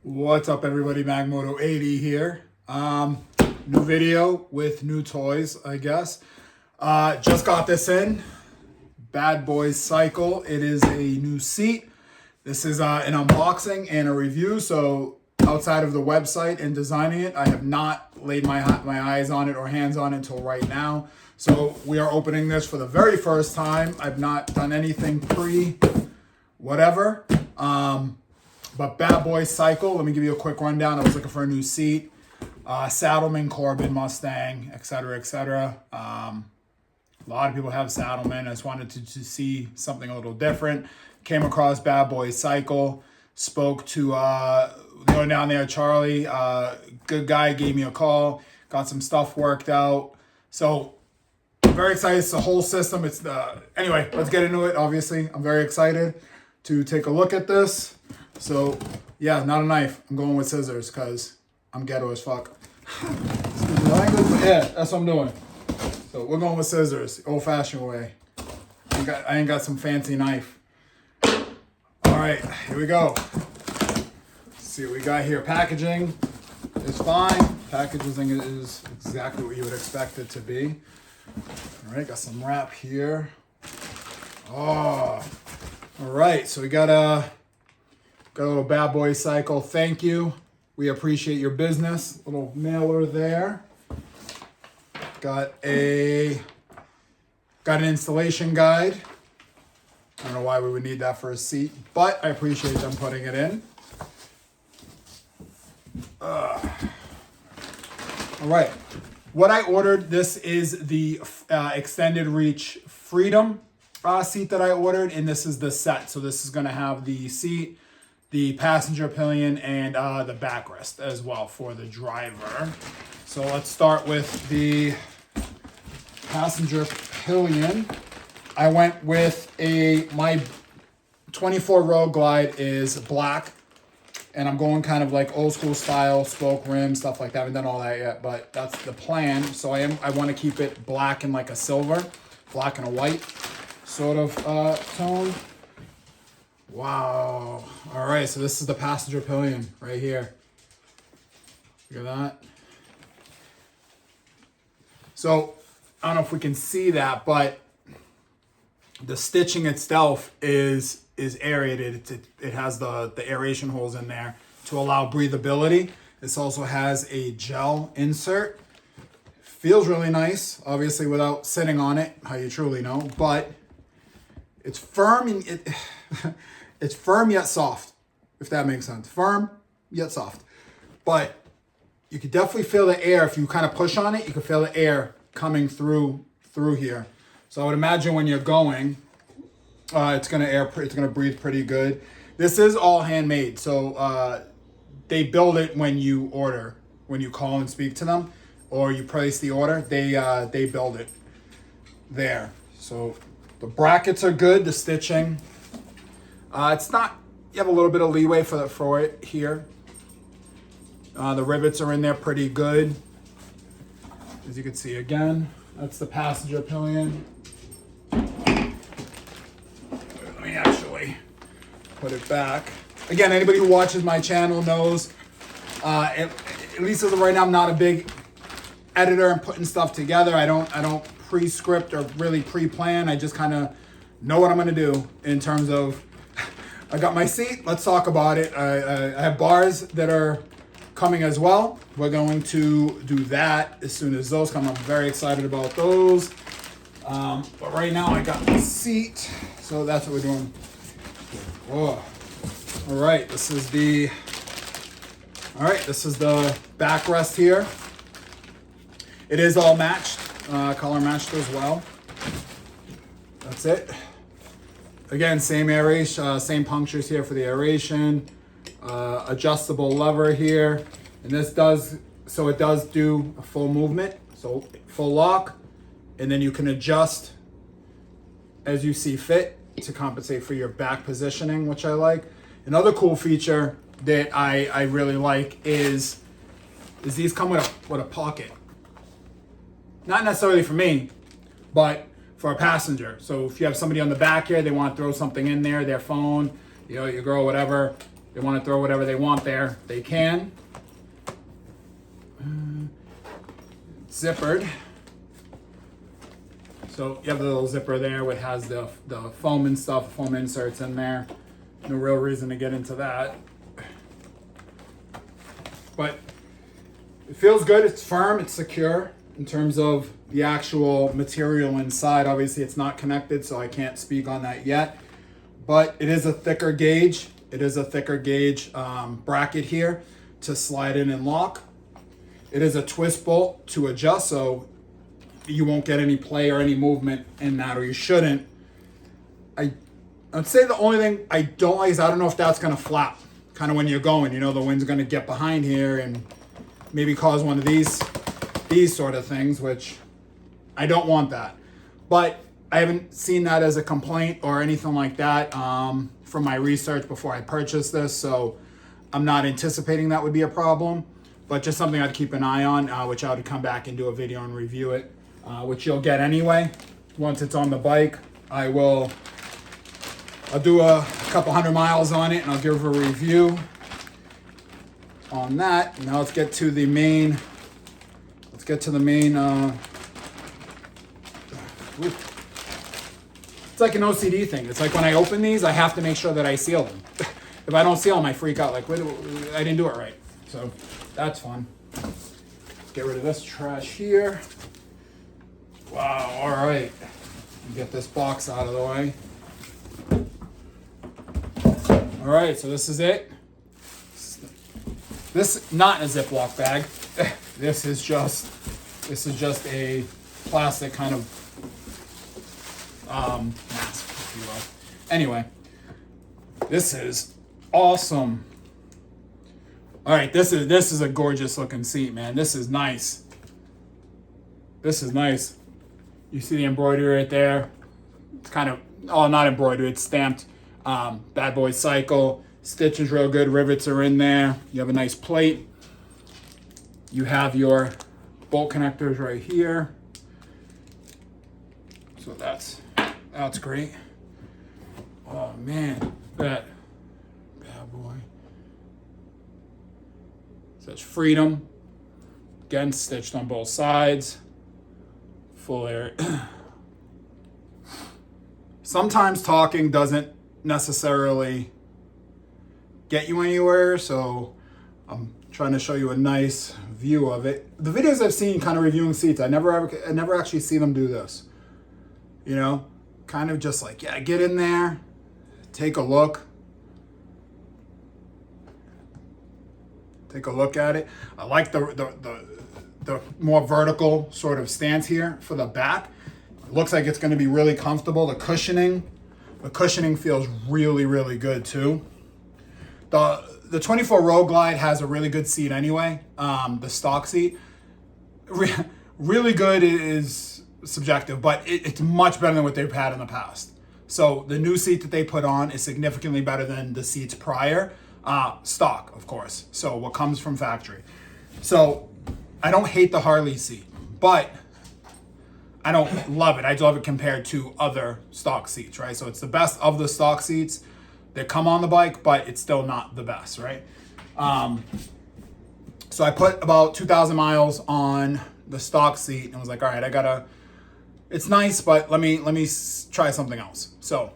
What's up, everybody? Magmoto80 here. New video with new toys, I guess. Just got this in. Bad Boys Cycle. It is a new seat. This is an unboxing and a review. So outside of the website and designing it, I have not laid my eyes on it or hands on it until right now. So we are opening this for the very first time. I've not done anything pre-whatever. But Bad Boys Cycle, let me give you a quick rundown. I was looking for a new seat. Saddlemen, Corbin, Mustang, etc., etc. A lot of people have Saddlemen. I just wanted to see something a little different. Came across Bad Boys Cycle. Spoke to going down there, Charlie. Good guy, gave me a call. Got some stuff worked out. So very excited. It's the whole system. Anyway, let's get into it. Obviously, I'm very excited to take a look at this. So, yeah, not a knife. I'm going with scissors because I'm ghetto as fuck. Yeah, that's what I'm doing. So we're going with scissors, old-fashioned way. I ain't got some fancy knife. All right, here we go. Let's see what we got here. Packaging is fine. Packaging is exactly what you would expect it to be. All right, got some wrap here. Oh, all right. So we got a little Bad Boy Cycle. Thank you. We appreciate your business. Little mailer there. Got an installation guide. I don't know why we would need that for a seat, but I appreciate them putting it in. All right. What I ordered, this is the extended reach Freedom seat that I ordered, and this is the set. So this is going to have the seat, the passenger pillion, and the backrest as well for the driver. So let's start with the passenger pillion. I went with my 24 Road Glide is black, and I'm going kind of like old school style, spoke rim, stuff like that. I haven't done all that yet, but that's the plan. So I want to keep it black and like a silver, black and a white sort of tone. Wow. All right, so this is the passenger pillion right here. Look at that. So I don't know if we can see that, but the stitching itself is aerated. It has the aeration holes in there to allow breathability. This also has a gel insert. Feels really nice, obviously without sitting on it, how you truly know, but it's firm and it's firm yet soft, if that makes sense. Firm yet soft. But you can definitely feel the air. If you kind of push on it, you can feel the air coming through here. So I would imagine when you're going, it's gonna breathe pretty good. This is all handmade. So they build it when you order, when you call and speak to them, or you place the order, they build it there. So the brackets are good, the stitching. It's not, you have a little bit of leeway for it here. The rivets are in there pretty good. As you can see again, that's the passenger pillion. Let me actually put it back. Again, anybody who watches my channel knows, at least as of right now, I'm not a big editor and putting stuff together. I don't pre-script or really pre-plan. I just kind of know what I'm gonna do in terms of, I got my seat, let's talk about it. I have bars that are coming as well. We're going to do that as soon as those come. I'm very excited about those. But right now I got the seat, so that's what we're doing. Whoa. All right, this is the backrest here. It is all matched, color matched as well. That's it. Again, same aeration, same punctures here for the aeration. Adjustable lever here, and it does do a full movement, so full lock, and then you can adjust as you see fit to compensate for your back positioning, which I like. Another cool feature that I really like is these come with a pocket. Not necessarily for me, but for a passenger. So if you have somebody on the back here, they want to throw something in there, their phone, your girl, whatever, They want to throw whatever they want there, they can. Zippered. So you have the little zipper there, which has the foam and stuff, foam inserts in there. No real reason to get into that. But it feels good, it's firm, it's secure in terms of the actual material inside. Obviously it's not connected, so I can't speak on that yet. But it is a thicker gauge. It is a thicker gauge bracket here to slide in and lock. It is a twist bolt to adjust, so you won't get any play or any movement in that, or you shouldn't. I'd say the only thing I don't like is I don't know if that's gonna flap kind of when you're going. You know, the wind's gonna get behind here and maybe cause one of these sort of things, which I don't want that. But I haven't seen that as a complaint or anything like that from my research before I purchased this, so I'm not anticipating that would be a problem, but just something I'd keep an eye on, which I would come back and do a video and review it, which you'll get anyway. Once it's on the bike, I'll do a couple 100 miles on it and I'll give a review on that. Now let's get to the main, it's like an OCD thing. It's like when I open these, I have to make sure that I seal them. If I don't seal them, I freak out. Like, wait, I didn't do it right. So that's fun. Let's get rid of this trash here. Wow, all right. Get this box out of the way. All right, so this is it. This not a Ziploc bag. This is just a plastic kind of mask, if you will. Anyway, this is awesome. All right, this is a gorgeous looking seat, man. This is nice. This is nice. You see the embroidery right there. It's kind of, oh, not embroidery, it's stamped. Bad Boy Cycle. Stitch is real good. Rivets are in there. You have a nice plate. You have your bolt connectors right here. So that's great. Oh man, that Bad Boy. Says Freedom. Again, stitched on both sides. Full air. Sometimes talking doesn't necessarily get you anywhere, so I'm trying to show you a nice view of it. The videos I've seen kind of reviewing seats, I never actually see them do this. You know, kind of just like, yeah, get in there, take a look. Take a look at it. I like the more vertical sort of stance here for the back. It looks like it's going to be really comfortable. The cushioning feels really, really good too. The 24 Road Glide has a really good seat anyway. The stock seat, really good is subjective, but it's much better than what they've had in the past. So the new seat that they put on is significantly better than the seats prior. Stock, of course. So what comes from factory. So I don't hate the Harley seat, but I don't love it. I love it compared to other stock seats, right? So it's the best of the stock seats that come on the bike, but it's still not the best, right? So I put about 2,000 miles on the stock seat and was like, all right, it's nice, but let me try something else. So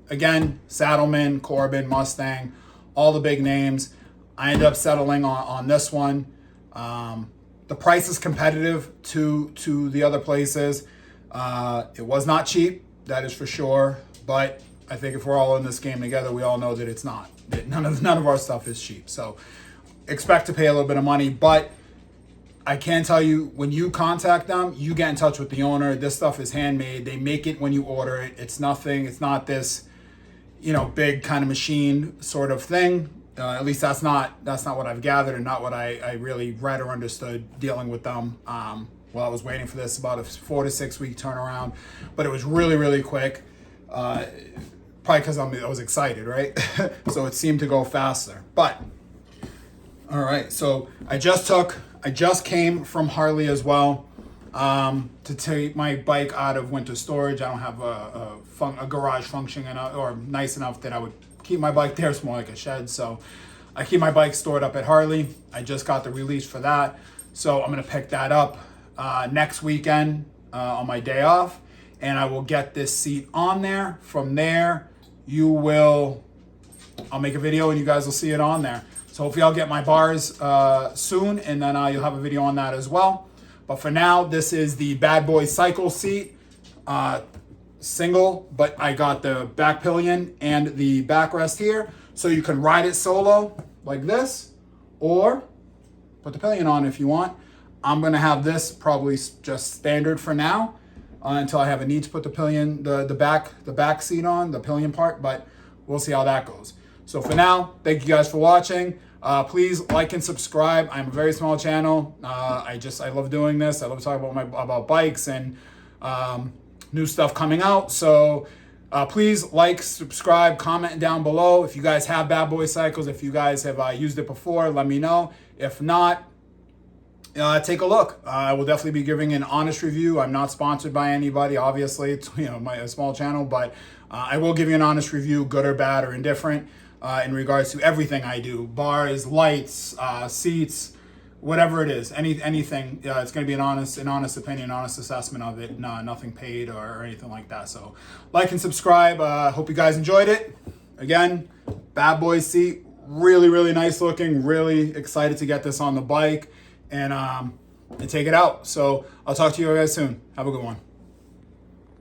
again, Saddlemen, Corbin, Mustang, all the big names. I ended up settling on this one. The price is competitive to the other places. It was not cheap, that is for sure. But I think if we're all in this game together, we all know that it's not. None of our stuff is cheap. So expect to pay a little bit of money. But I can tell you, when you contact them, you get in touch with the owner. This stuff is handmade. They make it when you order it. It's not this, big kind of machine sort of thing. At least that's not what I've gathered and not what I really read or understood dealing with them while I was waiting for this. About a 4 to 6 week turnaround, but it was really, really quick. Probably because I was excited, right? So it seemed to go faster. But all right, so I just came from Harley as well to take my bike out of winter storage. I don't have a garage functioning enough or nice enough that I would keep my bike there. It's more like a shed. So I keep my bike stored up at Harley. I just got the release for that. So I'm going to pick that up next weekend on my day off. And I will get this seat on there. From there, I'll make a video and you guys will see it on there. So hopefully I'll get my bars soon, and then you'll have a video on that as well. But for now, this is the Bad Boy Cycle seat, single, but I got the back pillion and the backrest here. So you can ride it solo like this, or put the pillion on if you want. I'm gonna have this probably just standard for now until I have a need to put the pillion, the back seat on, the pillion part, but we'll see how that goes. So for now, thank you guys for watching. Please like and subscribe. I'm a very small channel. I love doing this. I love talking about bikes and new stuff coming out. So please like, subscribe, comment down below. If you guys have Bad Boy Cycles, if you guys have used it before, let me know. If not, take a look. I will definitely be giving an honest review. I'm not sponsored by anybody, obviously. It's a small channel, but I will give you an honest review, good or bad or indifferent, in regards to everything I do: bars, lights, seats, whatever it is, anything. It's going to be an honest opinion, honest assessment of it. No, nothing paid or anything like that. So like and subscribe. Hope you guys enjoyed it. Again, Bad Boy seat, really, really nice looking. Really excited to get this on the bike and take it out. So I'll talk to you guys soon. Have a good one.